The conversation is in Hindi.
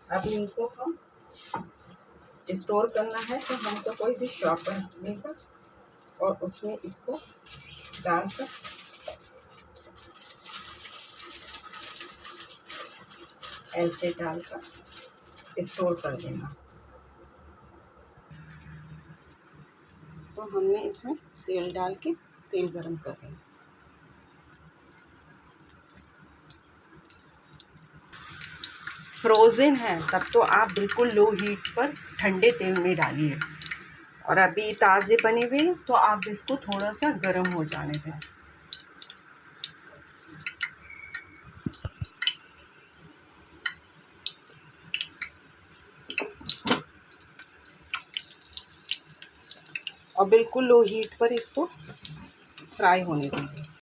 अब इनको हम स्टोर करना है तो हमको कोई भी शॉपर लेगा और उसमें इसको डालकर ऐसे डालकर स्टोर कर देना। तो हमने इसमें तेल डाल के तेल गरम कर देना। फ्रोज़न है तब तो आप बिल्कुल लो हीट पर ठंडे तेल में डालिए, और अभी ताज़े बने हुए तो आप इसको थोड़ा सा गर्म हो जाने दें। और बिल्कुल लो हीट पर इसको फ्राई होने देंगे।